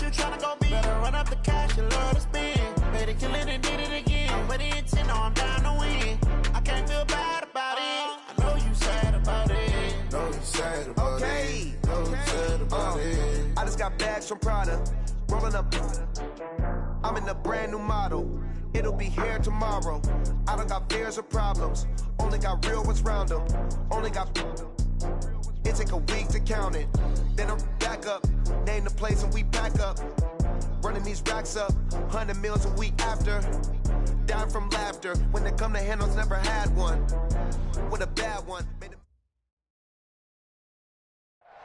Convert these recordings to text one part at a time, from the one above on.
you tryna go be? Better run up the cash, you love to spend. Better kill it and did it again. I'm with the intent, no, I'm down to win. I can't feel bad about it. I know you sad about it. Know you sad about it. Know you sad about it. I just got bags from Prada. Rolling up. I'm in a brand new model. It'll be here tomorrow. I don't got fears or problems. Only got real ones round them. Only got. It take a week to count it. Then I'm back up. Name the place and we back up. Running these racks up. 100 meals a week after. Down from laughter. When they come to handles, never had one. With a bad one.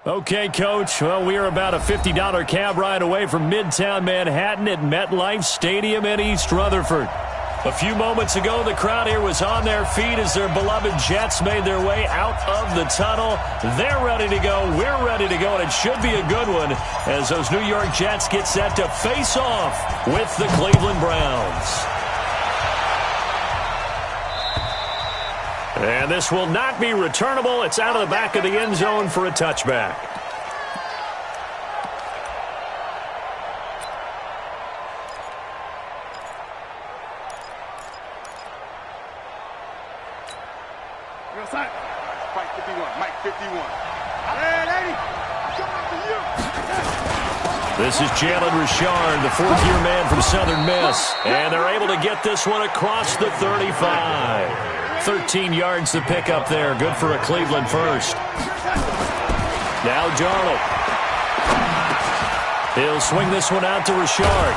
Okay, Coach. Well, we are about a $50 cab ride away from Midtown Manhattan at MetLife Stadium in East Rutherford. A few moments ago, the crowd here was on their feet as their beloved Jets made their way out of the tunnel. They're ready to go. We're ready to go, and it should be a good one as those New York Jets get set to face off with the Cleveland Browns. And this will not be returnable. It's out of the back of the end zone for a touchback. Mike 51, Mike 51. Hey, lady, coming up to you. This is Jalen Richard, the fourth-year man from Southern Miss. And they're able to get this one across the 35. 13 yards to pick up there. Good for a Cleveland first. Now Darnold. He'll swing this one out to Richard.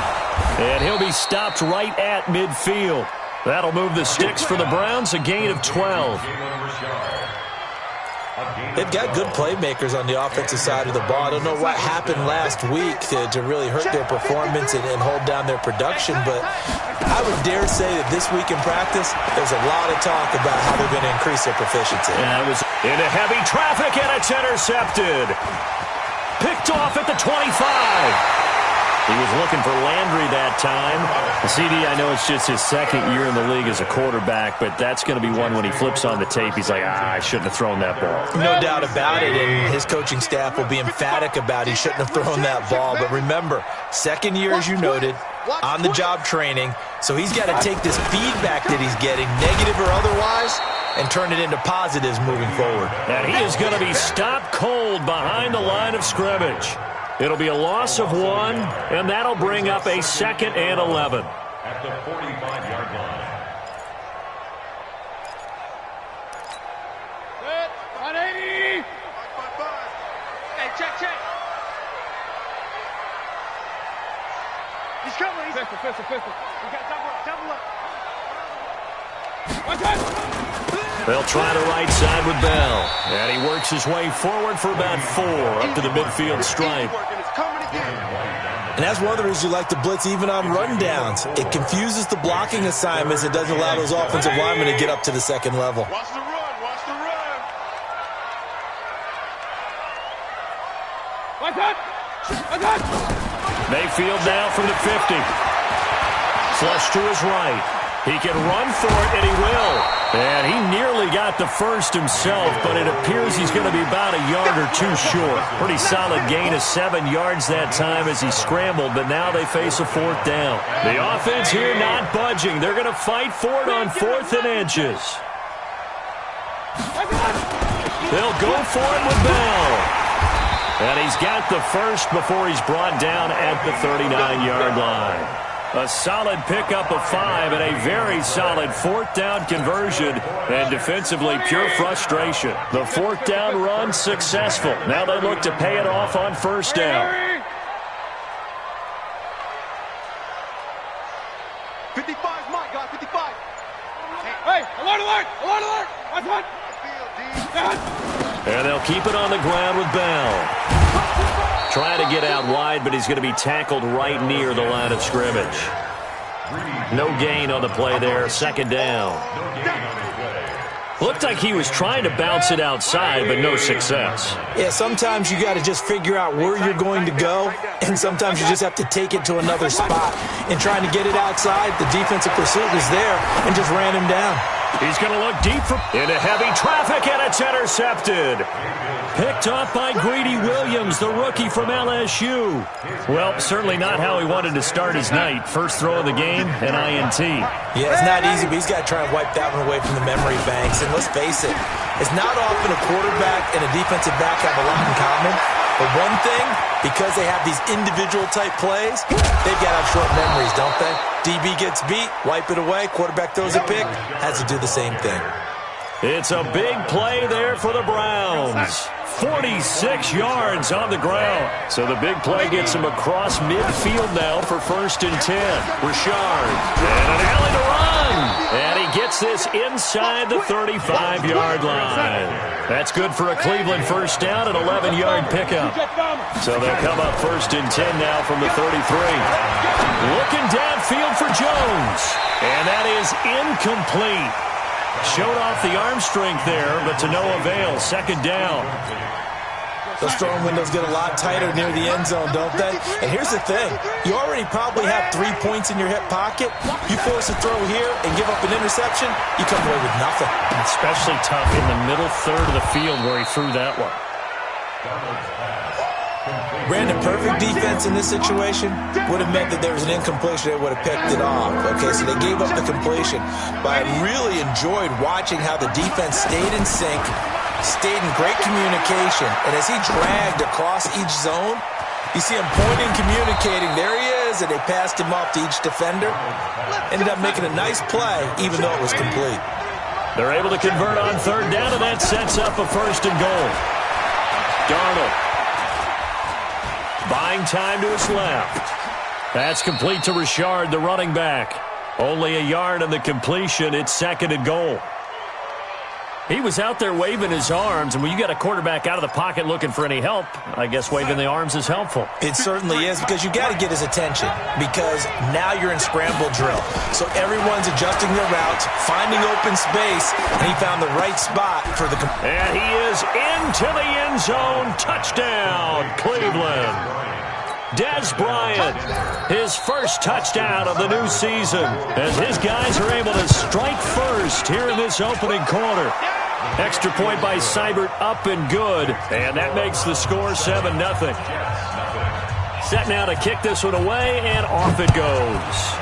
And he'll be stopped right at midfield. That'll move the sticks for the Browns, a gain of 12. They've got good playmakers on the offensive side of the ball. I don't know what happened last week to really hurt their performance and hold down their production, but I would dare say that this week in practice, there's a lot of talk about how they're going to increase their proficiency. And it was into heavy traffic, and it's intercepted. Picked off at the 25. He was looking for Landry that time. CD, I know it's just his second year in the league as a quarterback, but that's going to be one when he flips on the tape. He's like, I shouldn't have thrown that ball. No doubt about it, and his coaching staff will be emphatic about he shouldn't have thrown that ball. But remember, second year, as you noted, on-the-job training, so he's got to take this feedback that he's getting, negative or otherwise, and turn it into positives moving forward. And he is going to be stopped cold behind the line of scrimmage. It'll be a loss of 1, and that'll bring up a 2nd and 11. At the 45-yard line. Good. 180. Hey, check. He's coming. Pistol. We got double up. One time. They'll try the right side with Bell. And he works his way forward for about 4 up to the midfield stripe. And that's one of the reasons you like to blitz even on rundowns. It confuses the blocking assignments. It doesn't allow those offensive linemen to get up to the second level. Watch the run. Mayfield now from the 50. Flush to his right. He can run for it, and he will. And he nearly got the first himself, but it appears he's going to be about a yard or 2 short. Pretty solid gain of 7 yards that time as he scrambled, but now they face a 4th down. The offense here not budging. They're going to fight for it on 4th and inches. They'll go for it with Bell. And he's got the first before he's brought down at the 39-yard line. A solid pickup of 5 and a very solid 4th down conversion, and defensively pure frustration. The 4th down run successful. Now they look to pay it off on 1st down. 55, Mike, got 55. Hey, alert! Watch one. And they'll keep it on the ground with Bell. Trying to get out wide, but he's going to be tackled right near the line of scrimmage. No gain on the play there. 2nd down. Looked like he was trying to bounce it outside, but no success. Yeah, sometimes you got to just figure out where you're going to go, and sometimes you just have to take it to another spot. In trying to get it outside, the defensive pursuit was there and just ran him down. He's going to look deep into heavy traffic, and it's intercepted. Picked off by Greedy Williams, the rookie from LSU. Well, certainly not how he wanted to start his night. First throw of the game, an INT. Yeah, it's not easy, but he's got to try and wipe that one away from the memory banks. And let's face it, it's not often a quarterback and a defensive back have a lot in common. But one thing, because they have these individual-type plays, they've got to have short memories, don't they? DB gets beat, wipe it away, quarterback throws a pick, has to do the same thing. It's a big play there for the Browns. 46 yards on the ground. So the big play gets him across midfield now for 1st and 10. Richard, and an alley to run. And he gets this inside the 35-yard line. That's good for a Cleveland first down, an 11-yard pickup. So they'll come up 1st and 10 now from the 33. Looking downfield for Jones. And that is incomplete. Showed off the arm strength there, but to no avail. 2nd down. Those throwing windows get a lot tighter near the end zone, don't they? And here's the thing. You already probably have 3 points in your hip pocket. You force a throw here and give up an interception, you come away with nothing. Especially tough in the middle third of the field where he threw that one. Brandon, perfect defense in this situation would have meant that there was an incompletion. They would have picked it off. Okay, so they gave up the completion. But I really enjoyed watching how the defense stayed in sync, stayed in great communication. And as he dragged across each zone, you see him pointing, communicating. There he is, and they passed him off to each defender. Ended up making a nice play, even though it was complete. They're able to convert on 3rd down, and that sets up a 1st and goal. Darnold. Buying time to his left. That's complete to Richard, the running back. Only a yard on the completion. It's 2nd and goal. He was out there waving his arms, and when you got a quarterback out of the pocket looking for any help, I guess waving the arms is helpful. It certainly is, because you got to get his attention, because now you're in scramble drill. So everyone's adjusting their routes, finding open space, and he found the right spot for the... And he is into the end zone. Touchdown, Cleveland. Dez Bryant, his first touchdown of the new season, as his guys are able to strike first here in this opening quarter. Extra point by Seibert, up and good, and that makes the score 7-0. Set now to kick this one away, and off it goes.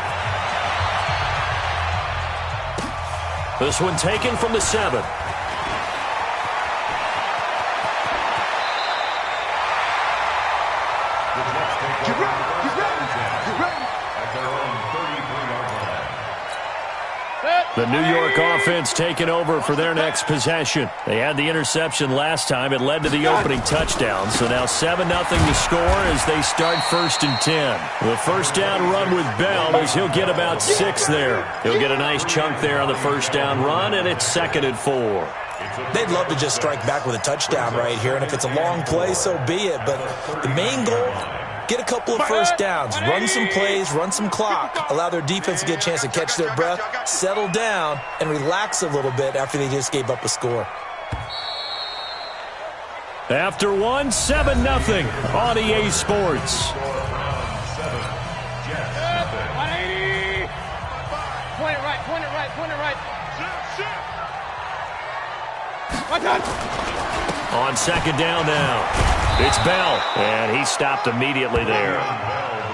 This one taken from the 7. The New York offense taking over for their next possession. They had the interception last time. It led to the opening touchdown. So now 7-0 to score as they start 1st and 10. The first down run with Bell as he'll get about 6 there. He'll get a nice chunk there on the first down run, and it's 2nd and 4. They'd love to just strike back with a touchdown right here, and if it's a long play, so be it. But the main goal, get a couple of first downs, run some plays, run some clock, allow their defense to get a chance to catch their breath, settle down, and relax a little bit after they just gave up a score. After 7-0 on EA Sports. 180. Point it right, point it right, point it right. On 2nd down now, it's Bell, and he stopped immediately there.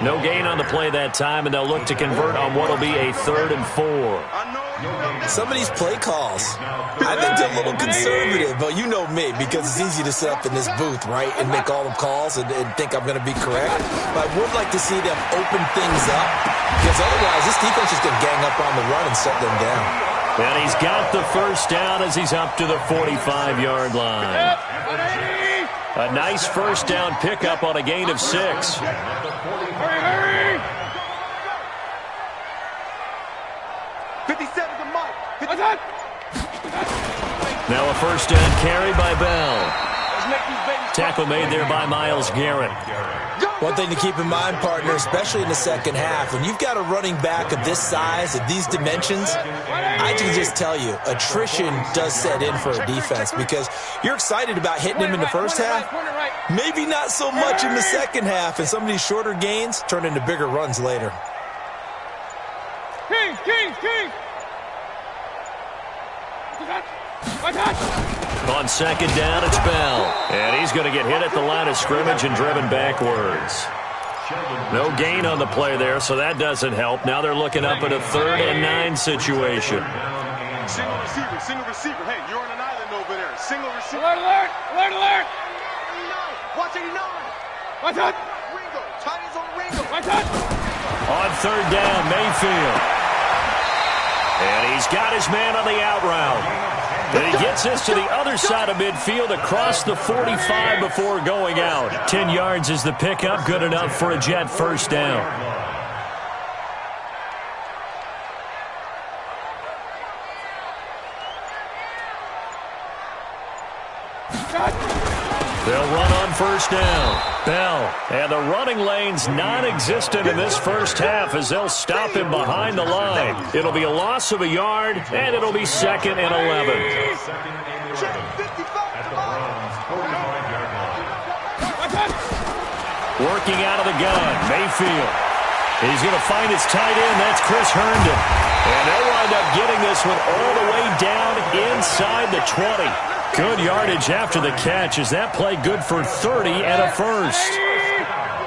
No gain on the play that time, and they'll look to convert on what will be a 3rd and 4. Some of these play calls, I think they're a little conservative, but you know me, because it's easy to sit up in this booth, right, and make all the calls and think I'm going to be correct. But I would like to see them open things up, because otherwise this defense is going to gang up on the run and set them down. And he's got the first down as he's up to the 45-yard line. A nice first down pickup on a gain of 6. Hurry! 57 to Mike. Now a first down carry by Bell. Tackle made there by Myles Garrett. One thing to keep in mind, partner, especially in the second half, when you've got a running back of this size, of these dimensions, I can just tell you, attrition does set in for a defense, because you're excited about hitting him in the first half, maybe not so much in the second half, and some of these shorter gains turn into bigger runs later. King! On second down, it's Bell. And he's going to get hit at the line of scrimmage and driven backwards. No gain on the play there, so that doesn't help. Now they're looking up at a 3rd and 9 situation. Single receiver. Hey, you're on an island over there. Single receiver. Alert, alert, alert, alert. Watch 89. Watch out. Ringo. Tight ends on Ringo. Watch out. On 3rd down, Mayfield. And he's got his man on the out route. And he gets this to the other side of midfield across the 45 before going out. 10 yards is the pickup, good enough for a Jet first down. They'll run on first down. Bell. And the running lane's non-existent in this first half as they'll stop him behind the line. It'll be a loss of a yard, and it'll be 2nd and 11. Working out of the gun, Mayfield. He's going to find his tight end. That's Chris Herndon. And they'll wind up getting this one all the way down inside the 20. Good yardage after the catch. Is that play good for 30 and a first?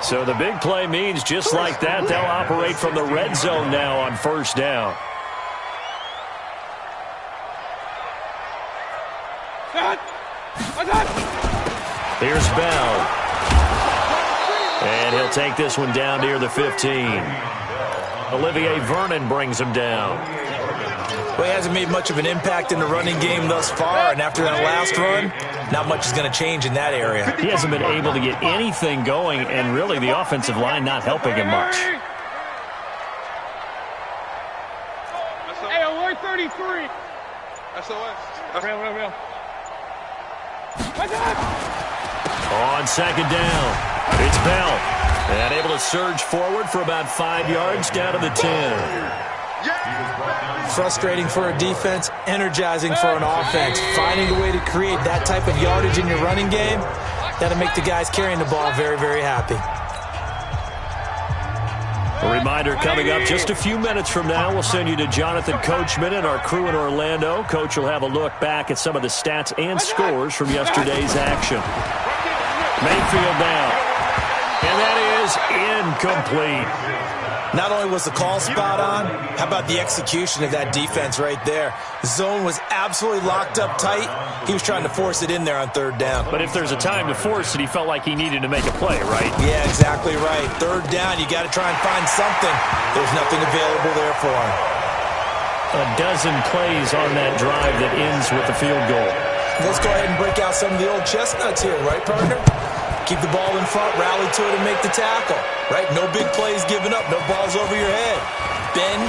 So the big play means just like that, they'll operate from the red zone now on first down. Here's Bell. And he'll take this one down near the 15. Olivier Vernon brings him down. Well, he hasn't made much of an impact in the running game thus far, and after that last run, not much is going to change in that area. He hasn't been able to get anything going, and really the offensive line not helping him much. Hey, alert 33. SOS. Real. On second down, it's Bell. And able to surge forward for about 5 yards down to the 10. Frustrating for a defense, energizing for an offense. Finding a way to create that type of yardage in your running game, that'll make the guys carrying the ball very, very happy. A reminder coming up just a few minutes from now, we'll send you to Jonathan Coachman and our crew in Orlando. Coach will have a look back at some of the stats and scores from yesterday's action. Mayfield down. And that is incomplete. Not only was the call spot on, how about the execution of that defense right there? The zone was absolutely locked up tight. He was trying to force it in there on 3rd down. But if there's a time to force it, he felt like he needed to make a play, right? Yeah, exactly right. 3rd down, you got to try and find something. There's nothing available there for him. A dozen plays on that drive that ends with the field goal. Let's go ahead and break out some of the old chestnuts here, right, partner? Keep the ball in front, rally to it, and make the tackle. Right? No big plays given up. No balls over your head. Bend,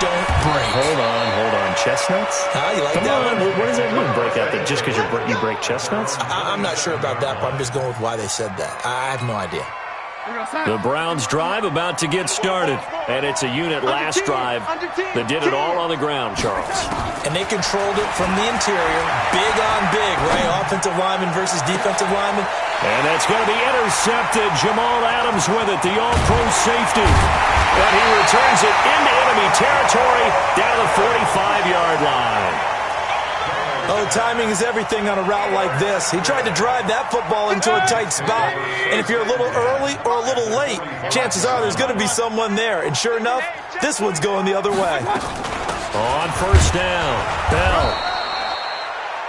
don't break. Hold on. Chestnuts? You like Come that on. one? What does that mean, break out? That just because you break chestnuts? I'm not sure about that, but I'm just going with why they said that. I have no idea. The Browns drive about to get started. And it's a unit last drive that did it all on the ground, Charles. And they controlled it from the interior. Big on big, right? Offensive lineman versus defensive lineman. And that's going to be intercepted. Jamal Adams with it, the all-pro safety. And he returns it into enemy territory down the 45-yard line. Oh, timing is everything on a route like this. He tried to drive that football into a tight spot. And if you're a little early or a little late, chances are there's going to be someone there. And sure enough, this one's going the other way. On first down, Bell.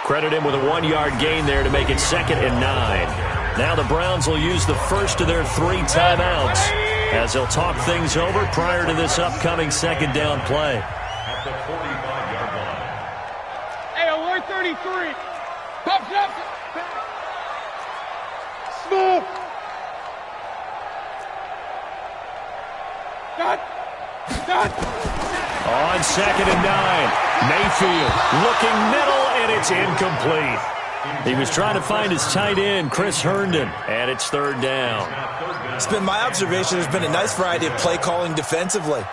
Credit him with a 1-yard gain there to make it 2nd and 9. Now the Browns will use the first of their 3 timeouts as they'll talk things over prior to this upcoming 2nd down play. At the 45-yard line. Hey, alert 33. Pop. Smooth. Done. On 2nd and 9, Mayfield looking middle, and it's incomplete. He was trying to find his tight end, Chris Herndon, and it's 3rd down. It's been my observation there's been a nice variety of play calling defensively.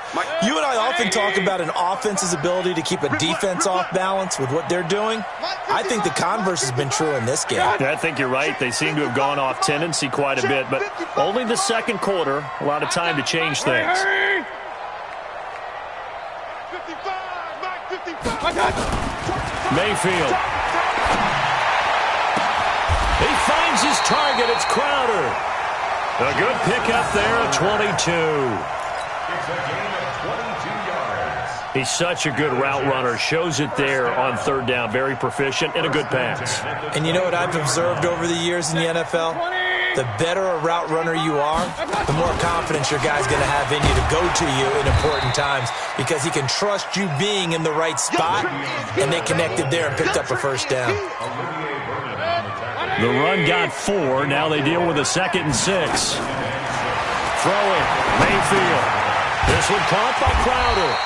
You and I often talk about an offense's ability to keep a defense off balance with what they're doing. I think the converse has been true in this game. I think you're right. They seem to have gone off tendency quite a bit, but only the 2nd quarter, a lot of time to change things. 55, Mike, 55. Mayfield. finds his target. It's Crowder. A good pickup there at 22. It's a gain of 22 yards. He's such a good route runner. Shows it there on third down. Very proficient and a good pass. And you know what I've observed over the years in the NFL? The better a route runner you are, the more confidence your guy's going to have in you to go to you in important times because he can trust you being in the right spot, and they connected there and picked up a first down. The run got 4. Now they deal with a 2nd and 6. Throw it. Mayfield. This one caught by Crowder.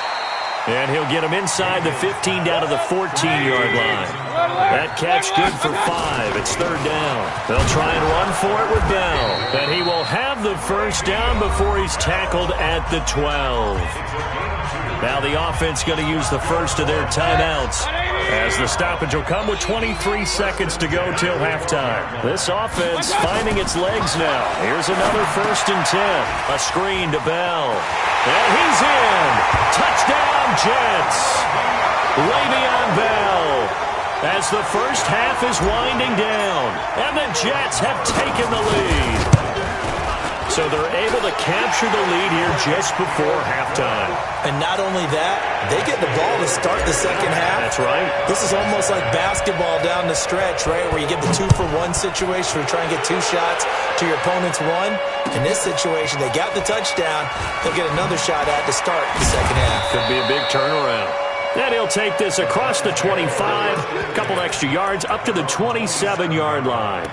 And he'll get him inside the 15 down to the 14-yard line. That catch good for 5. It's third down. They'll try and run for it with Bell. And he will have the first down before he's tackled at the 12. Now the offense going to use the first of their timeouts, as the stoppage will come with 23 seconds to go till halftime. This offense finding its legs now. Here's another 1st and 10. A screen to Bell. And he's in. Touchdown, Jets. Le'Veon Bell. As the first half is winding down. And the Jets have taken the lead. So they're able to capture the lead here just before halftime. And not only that, they get the ball to start the second half. That's right. This is almost like basketball down the stretch, right, where you get the 2-for-1 situation where you try and get 2 shots to your opponent's 1. In this situation, they got the touchdown. They'll get another shot at to start the second half. Could be a big turnaround. And he'll take this across the 25, a couple extra yards up to the 27-yard line.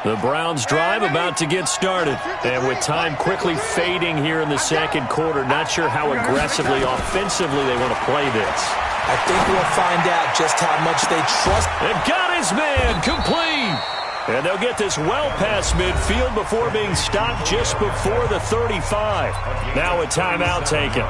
The Browns drive about to get started. And with time quickly fading here in the second quarter, not sure how aggressively, offensively they want to play this. I think we'll find out just how much they trust. They've got his man complete. And they'll get this well past midfield before being stopped just before the 35. Now a timeout taken.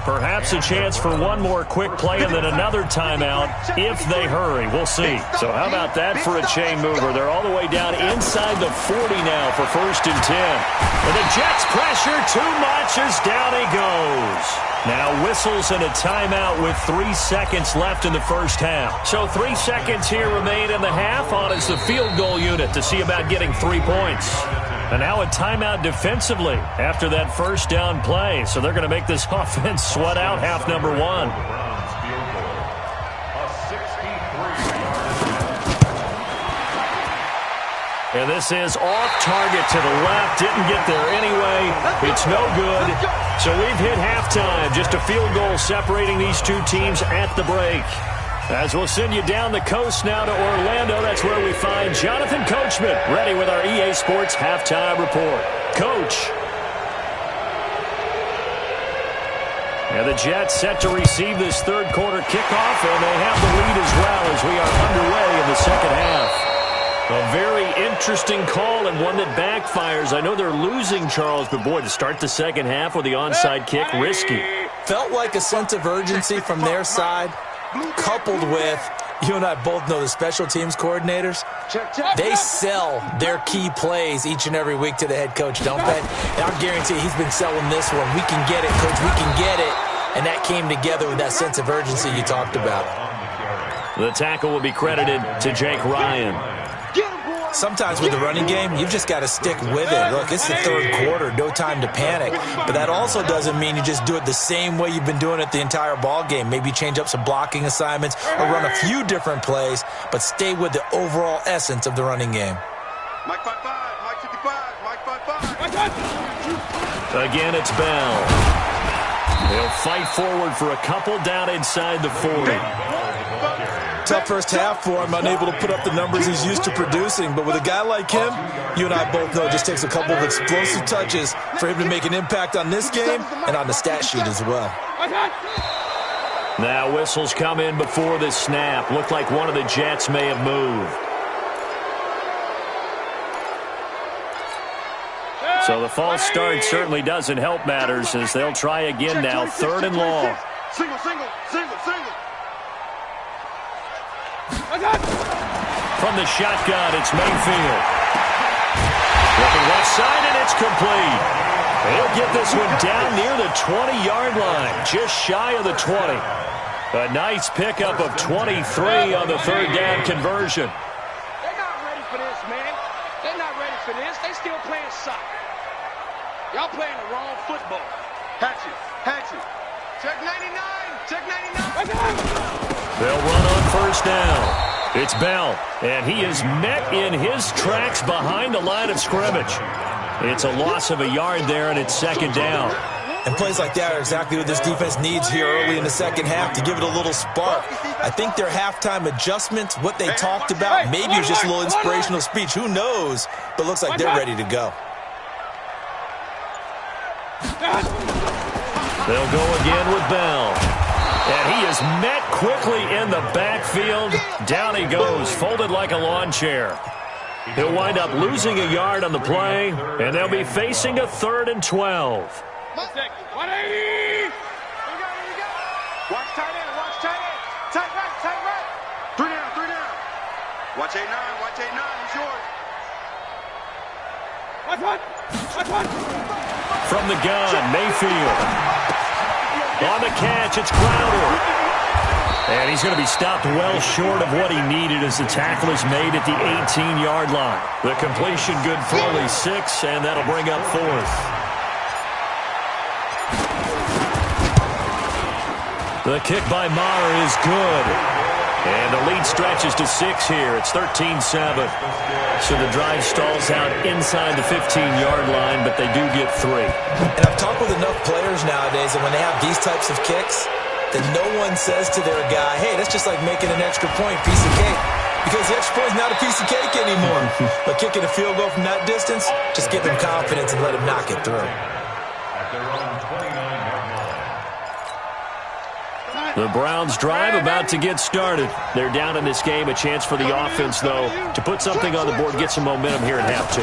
Perhaps a chance for one more quick play and then another timeout if they hurry. We'll see. So how about that for a chain mover? They're all the way down inside the 40 now for 1st and 10. And the Jets pressure too much as down he goes. Now whistles and a timeout with 3 seconds left in the first half. So 3 seconds here remain in the half on as the field goal unit to see about getting 3 points. And now a timeout defensively after that first down play. So they're going to make this offense sweat out half number 1. And this is off target to the left. Didn't get there anyway. It's no good. So we've hit halftime. Just a field goal separating these two teams at the break. As we'll send you down the coast now to Orlando, that's where we find Jonathan Coachman, ready with our EA Sports Halftime Report. Coach. And the Jets set to receive this third quarter kickoff, and they have the lead as well as we are underway in the second half. A very interesting call and one that backfires. I know they're losing, Charles, but boy, to start the second half with the onside kick, risky. Felt like a sense of urgency from their side, coupled with, you and I both know the special teams coordinators, they sell their key plays each and every week to the head coach, don't they? And I'll guarantee he's been selling this one. We can get it, coach, we can get it. And that came together with that sense of urgency you talked about. The tackle will be credited to Jake Ryan. Sometimes with the running game, you've just got to stick with it. Look, it's the third quarter, no time to panic. But that also doesn't mean you just do it the same way you've been doing it the entire ball game. Maybe change up some blocking assignments or run a few different plays, but stay with the overall essence of the running game. Mike 55, Mike 55, Mike 55. Again, it's Bell. He'll fight forward for a couple down inside the 40. Tough first half for him, unable to put up the numbers he's used to producing. But with a guy like him, you and I both know it just takes a couple of explosive touches for him to make an impact on this game and on the stat sheet as well. Now whistles come in before this snap. Looked like one of the Jets may have moved. So the false start certainly doesn't help matters as they'll try again now, 3rd and long. Single. From the shotgun, it's Mayfield. Looking left side, and it's complete. He'll get this one down near the 20-yard line, just shy of the 20. A nice pickup of 23 on the third down conversion. They're not ready for this, man. They're not ready for this. They still playing soccer. Y'all playing the wrong football. Hatchet. Check 99. Check 99. They'll run on first down. It's Bell, and he is met in his tracks behind the line of scrimmage. It's a loss of a yard there, and it's second down. And plays like that are exactly what this defense needs here early in the second half to give it a little spark. I think their halftime adjustments, what they talked about, maybe it was just a little inspirational speech. Who knows? But looks like they're ready to go. They'll go again with Bell. And he is met quickly in the backfield. Down he goes, folded like a lawn chair. He'll wind up losing a yard on the play, and they'll be facing a 3rd and 12. 180. Watch tight end. Tight right. 3 down. Watch 8-9. He's yours. Watch one. From the gun, Mayfield. On the catch, it's Crowder. And he's going to be stopped well short of what he needed as the tackle is made at the 18-yard line. The completion good for only 6, and that'll bring up 4th. The kick by Maher is good. And the lead stretches to 6 here. It's 13-7. So the drive stalls out inside the 15-yard line, but they do get 3. And I've talked with enough players nowadays that when they have these types of kicks, that no one says to their guy, hey, that's just like making an extra point, piece of cake. Because the extra point is not a piece of cake anymore. But kicking a field goal from that distance, just give him confidence and let him knock it through. The Browns drive about to get started. They're down in this game. A chance for the offense, though, to put something on the board, get some momentum here at half 2.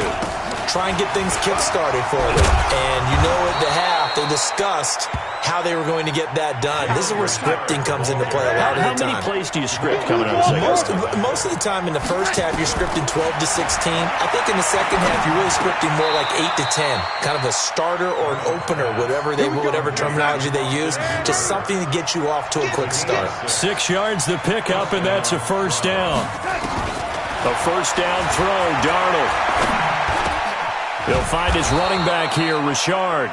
Try and get things kick-started for them. And you know at the half, they discussed how they were going to get that done. This is where scripting comes into play a lot of the time. How many plays do you script coming out of the second half? Most of the time in the first half, you're scripting 12 to 16. I think in the second half, you're really scripting more like 8 to 10. Kind of a starter or an opener, whatever terminology they use. Just something to get you off to a quick start. 6 yards the pickup, and that's a first down. A first down throw, Darnold. He'll find his running back here, Richard.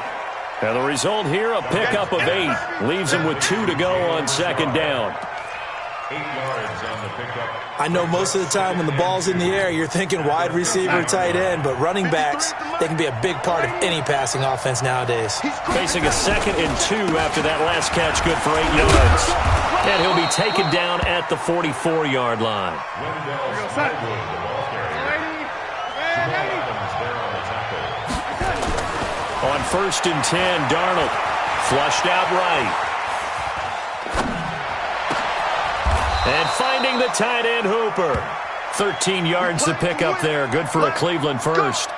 And the result here, a pickup of 8. Leaves him with 2 to go on second down. 8 yards on the pickup. I know most of the time when the ball's in the air, you're thinking wide receiver, tight end, but running backs, they can be a big part of any passing offense nowadays. Facing a 2nd and 2 after that last catch, good for 8 yards. And he'll be taken down at the 44-yard line. On 1st and 10, Darnold flushed out right. And finding the tight end, Hooper. 13 yards to pick up there. Good for a Cleveland first.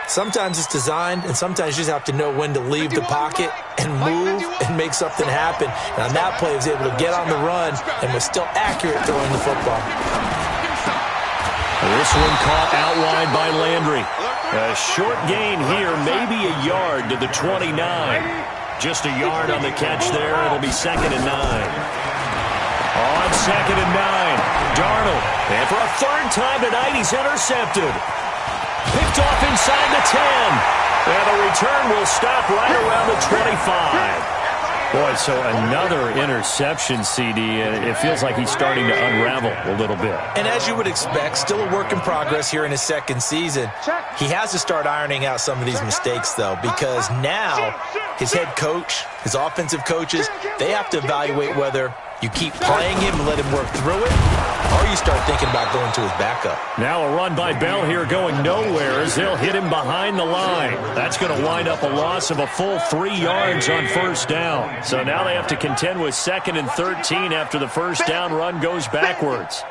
Sometimes it's designed, and sometimes you just have to know when to leave the pocket and move and make something happen. And on that play, he was able to get on the run and was still accurate throwing the football. This one caught out wide by Landry. A short gain here, maybe a yard to the 29. Just a yard on the catch there. It'll be 2nd and 9. On 2nd and 9, Darnold. And for a 3rd time tonight, he's intercepted. Picked off inside the 10. And the return will stop right around the 25. Boy, so another interception, CD. It feels like he's starting to unravel a little bit. And as you would expect, still a work in progress here in his 2nd season. He has to start ironing out some of these mistakes, though, because now his head coach, his offensive coaches, they have to evaluate whether you keep playing him and let him work through it, or you start thinking about going to his backup. Now a run by Bell here going nowhere as they'll hit him behind the line. That's going to wind up a loss of a full 3 yards on first down. So now they have to contend with 2nd and 13 after the first down run goes backwards.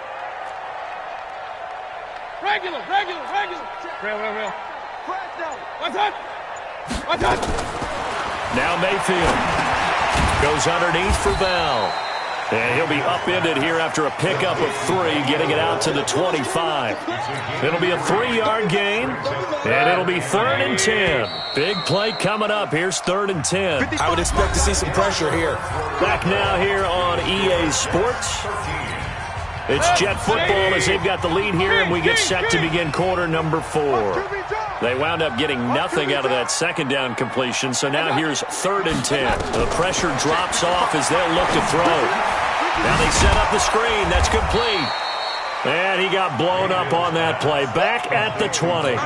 Regular. Real. What's up? Now Mayfield goes underneath for Bell. And he'll be upended here after a pickup of 3, getting it out to the 25. It'll be a 3-yard gain, and it'll be 3rd and 10. Big play coming up. Here's 3rd and 10. I would expect to see some pressure here. Back now here on EA Sports. It's Jet football as they've got the lead here, and we get set to begin quarter number 4. They wound up getting nothing out of that second down completion, so now here's 3rd and 10. The pressure drops off as they'll look to throw. Now they set up the screen. That's complete. And he got blown up on that play. Back at the 20.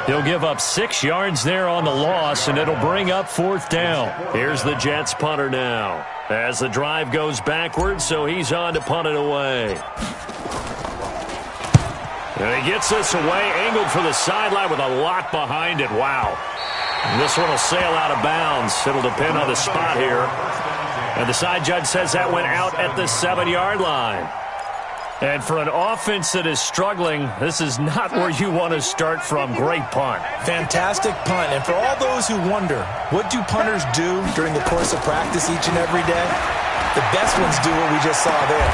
He'll give up 6 yards there on the loss, and it'll bring up 4th down. Here's the Jets punter now as the drive goes backwards, so he's on to punt it away. And he gets this away, angled for the sideline with a lot behind it. Wow. And this one will sail out of bounds. It'll depend on the spot here. And the side judge says that went out at the 7-yard line. And for an offense that is struggling, this is not where you want to start from. Great punt. Fantastic punt. And for all those who wonder, what do punters do during the course of practice each and every day? The best ones do what we just saw there.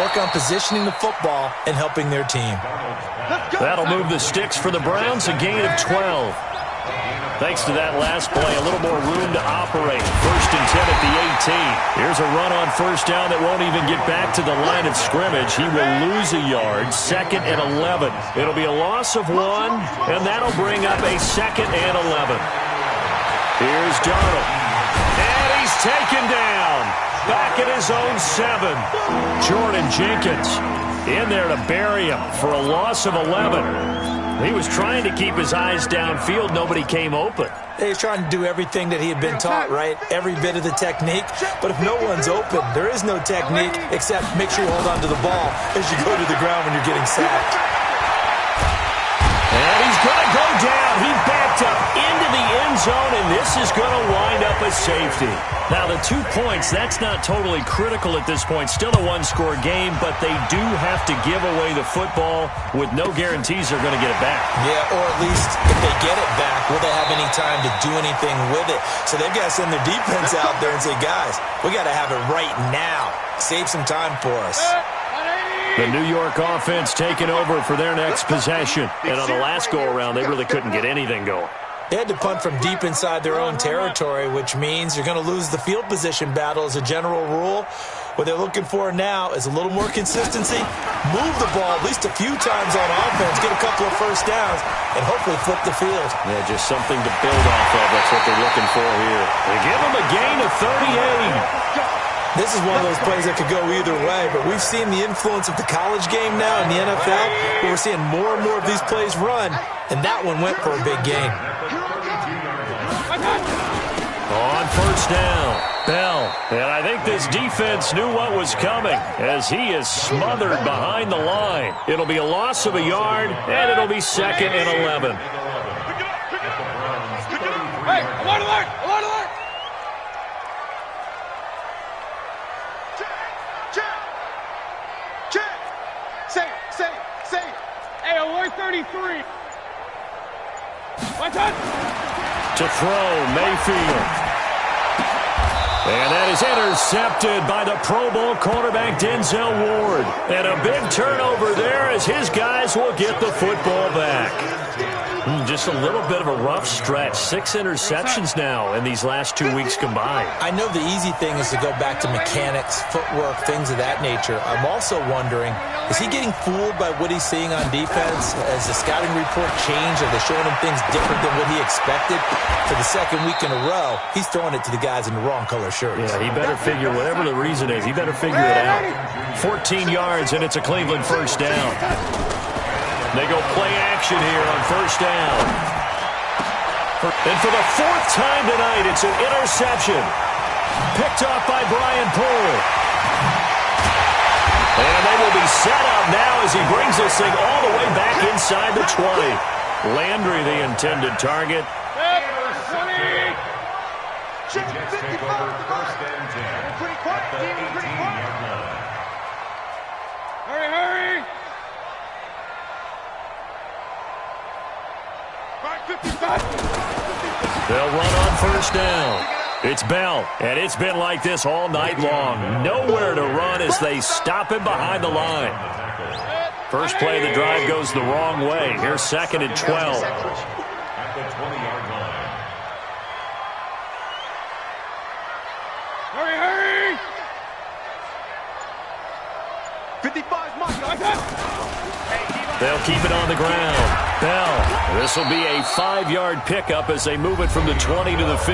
Work on positioning the football and helping their team. That'll move the sticks for the Browns, a gain of 12. Thanks to that last play, a little more room to operate. 1st and 10 at the 18. Here's a run on 1st down that won't even get back to the line of scrimmage. He will lose a yard. 2nd and 11. It'll be a loss of 1, and that'll bring up a 2nd and 11. Here's Darnold. And he's taken down. Back at his own 7. Jordan Jenkins in there to bury him for a loss of 11. He was trying to keep his eyes downfield. Nobody came open. He's trying to do everything that he had been taught, right? Every bit of the technique. But if no one's open, there is no technique except make sure you hold on to the ball as you go to the ground when you're getting sacked. And he's going to go down. He backed up into the end zone, and this is going to wind up a safety. Now, the 2 points, that's not totally critical at this point. Still a 1-score game, but they do have to give away the football with no guarantees they're going to get it back. Yeah, or at least if they get it back, will they have any time to do anything with it? So they've got to send their defense out there and say, guys, we got to have it right now. Save some time for us. The New York offense taking over for their next possession. And on the last go-around, they really couldn't get anything going. They had to punt from deep inside their own territory, which means you're going to lose the field position battle as a general rule. What they're looking for now is a little more consistency, move the ball at least a few times on offense, get a couple of 1st downs, and hopefully flip the field. Yeah, just something to build off of. That's what they're looking for here. They give them a gain of 38. This is one of those plays that could go either way, but we've seen the influence of the college game now in the NFL, where we're seeing more and more of these plays run, and that one went for a big gain. On 1st down, Bell. And I think this defense knew what was coming as he is smothered behind the line. It'll be a loss of a yard, and it'll be 2nd and 11. Hey, alert, alert, alert, alert! Say. Hey, alert 33. My turn. To throw, Mayfield. And that is intercepted by the Pro Bowl cornerback Denzel Ward. And a big turnover there as his guys will get the football back. Just a little bit of a rough stretch. 6 interceptions now in these last 2 weeks combined. I know the easy thing is to go back to mechanics, footwork, things of that nature. I'm also wondering, is he getting fooled by what he's seeing on defense? Has the scouting report changed? Are they showing him things different than what he expected? For the 2nd week in a row, he's throwing it to the guys in the wrong color shirts. Yeah, he better figure, whatever the reason is, he better figure it out. 14 yards, and it's a Cleveland 1st down. They go play action here on 1st down. And for the 4th time tonight, it's an interception. Picked off by Brian Poole. And they will be set up now as he brings this thing all the way back inside the 20. Landry, the intended target. Hurry! They'll run on 1st down. It's Bell, and it's been like this all night long. Nowhere to run. as they stop him behind the line. First play of the drive goes the wrong way. Here's 2nd and 12. At the 20-yard line. Hurry! 55's mark. They'll keep it on the ground. Bell. This will be a 5-yard pickup as they move it from the 20 to the 15.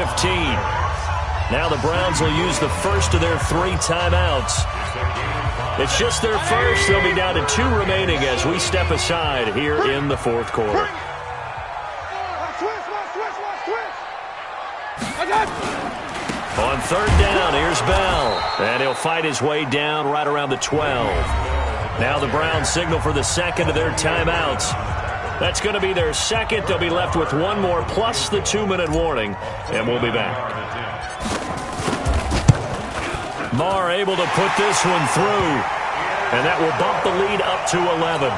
Now the Browns will use the first of their 3 timeouts. It's just their first. They'll be down to 2 remaining as we step aside here in the 4th quarter. On 3rd down, here's Bell. And he'll fight his way down right around the 12. Now the Browns signal for the 2nd of their timeouts. That's going to be their 2nd. They'll be left with 1 more plus the 2-minute warning. And we'll be back. Marr able to put this one through. And that will bump the lead up to 11.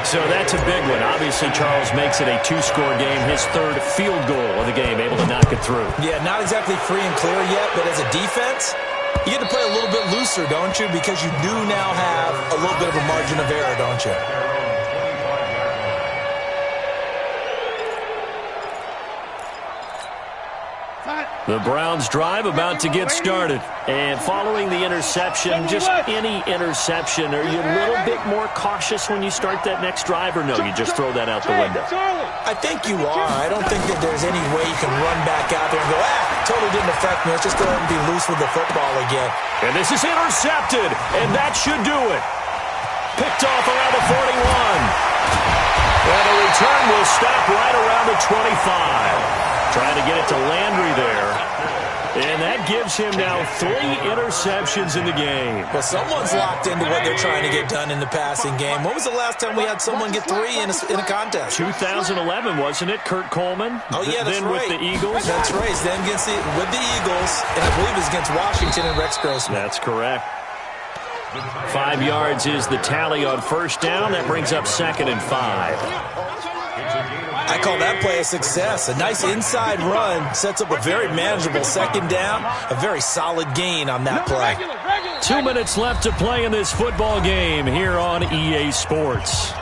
So that's a big one. Obviously, Charles makes it a 2-score game. His 3rd field goal of the game, able to knock it through. Yeah, not exactly free and clear yet, but as a defense, you get to play a little bit looser, don't you? Because you do now have a little bit of a margin of error, don't you? The Browns drive about to get started. And following the interception, just any interception, are you a little bit more cautious when you start that next drive, or no, you just throw that out the window? I think you are. I don't think that there's any way you can run back out there and go, totally didn't affect me. Let's just go ahead and be loose with the football again. And this is intercepted, and that should do it. Picked off around the 41. And the return will stop right around the 25. Trying to get it to Landry there. And that gives him now 3 interceptions in the game. Well, someone's locked into what they're trying to get done in the passing game. When was the last time we had someone get 3 in a contest? 2011, wasn't it? Kurt Coleman? Oh, yeah, that's then right. With the Eagles? That's right. Then with the Eagles, and I believe it's against Washington and Rex Grossman. That's correct. 5 yards is the tally on 1st down. That brings up 2nd and 5. I call that play a success. A nice inside run sets up a very manageable 2nd down. A very solid gain on that play. 2 minutes left to play in this football game here on EA Sports.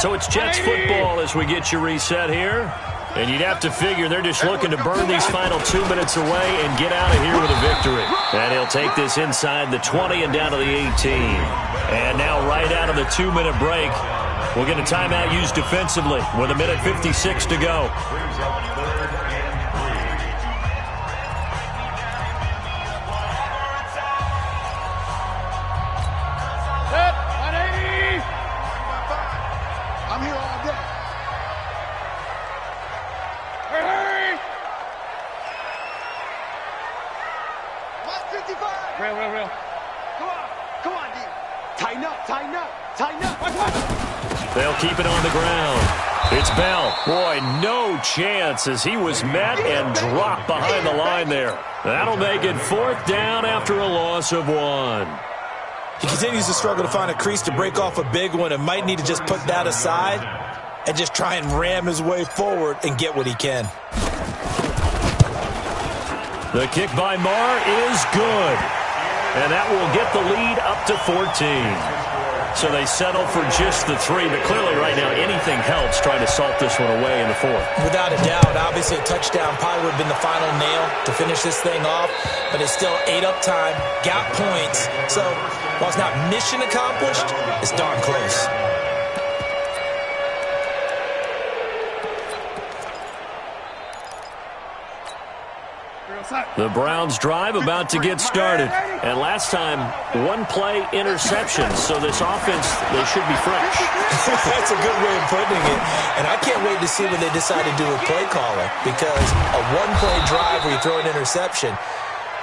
So it's Jets football as we get you reset here. And you'd have to figure they're just looking to burn these final 2 minutes away and get out of here with a victory. And he'll take this inside the 20 and down to the 18. And now right out of the 2-minute break, we'll get a timeout used defensively with 1:56 to go. I'm here all day. Hurry! 155. Real. Come on, D. Tighten up. They'll keep it on the ground. It's Bell. Boy, no chance as he was met and dropped behind the line there. That'll make it 4th down after a loss of 1. He continues to struggle to find a crease to break off a big one and might need to just put that aside and just try and ram his way forward and get what he can. The kick by Marr is good. And that will get the lead up to 14. So they settle for just the 3, but clearly right now anything helps trying to salt this one away in the 4th. Without a doubt, obviously a touchdown probably would have been the final nail to finish this thing off, but it's still 8 up time, got points. So while it's not mission accomplished, it's darn close. The Browns drive about to get started. And last time, 1-play interception. So this offense, they should be fresh. That's a good way of putting it. And I can't wait to see what they decide to do with play calling. Because a 1-play drive where you throw an interception,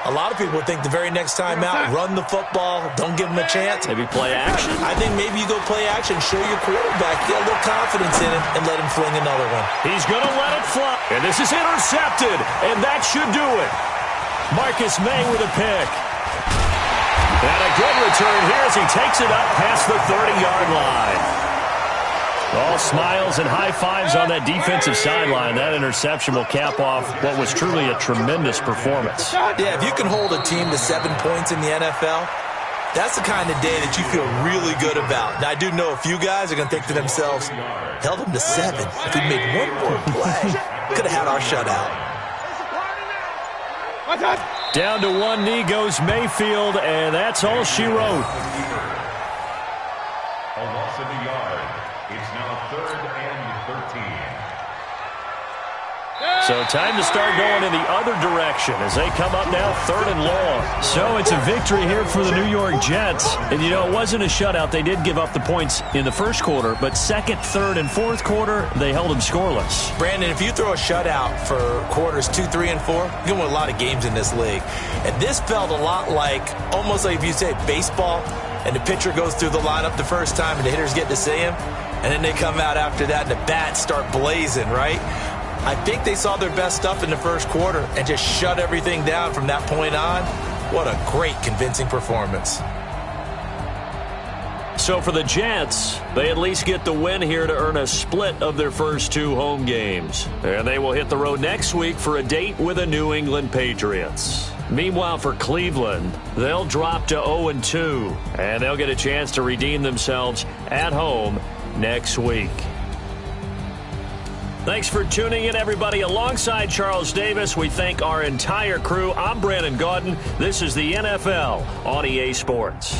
a lot of people think the very next time out, run the football, don't give them a chance. Maybe play action. I think maybe you go play action, show your quarterback, get a little confidence in him, and let him fling another one. He's going to let it fly. And this is intercepted, and that should do it. Marcus May with a pick. And a good return here as he takes it up past the 30-yard line. All smiles and high fives on that defensive sideline. That interception will cap off what was truly a tremendous performance. Yeah, if you can hold a team to 7 points in the NFL, that's the kind of day that you feel really good about. Now, I do know a few guys are going to think to themselves, held them to 7. If we made one more play, could have had our shutout. Down to one knee goes Mayfield, and that's all she wrote. A loss of a yard. It's now 3rd and 13. So time to start going in the other direction as they come up now 3rd and long. So it's a victory here for the New York Jets. And, you know, it wasn't a shutout. They did give up the points in the first quarter, but second, third, and fourth quarter, they held them scoreless. Brandon, if you throw a shutout for quarters 2, 3, and 4, you're going to win a lot of games in this league. And this felt a lot like, almost like if you say baseball, and the pitcher goes through the lineup the first time and the hitters get to see him, and then they come out after that and the bats start blazing, right? I think they saw their best stuff in the first quarter and just shut everything down from that point on. What a great, convincing performance. So for the Jets, they at least get the win here to earn a split of their first 2 home games. And they will hit the road next week for a date with the New England Patriots. Meanwhile, for Cleveland, they'll drop to 0-2, and they'll get a chance to redeem themselves at home next week. Thanks for tuning in, everybody. Alongside Charles Davis, we thank our entire crew. I'm Brandon Gaudin. This is the NFL on EA Sports.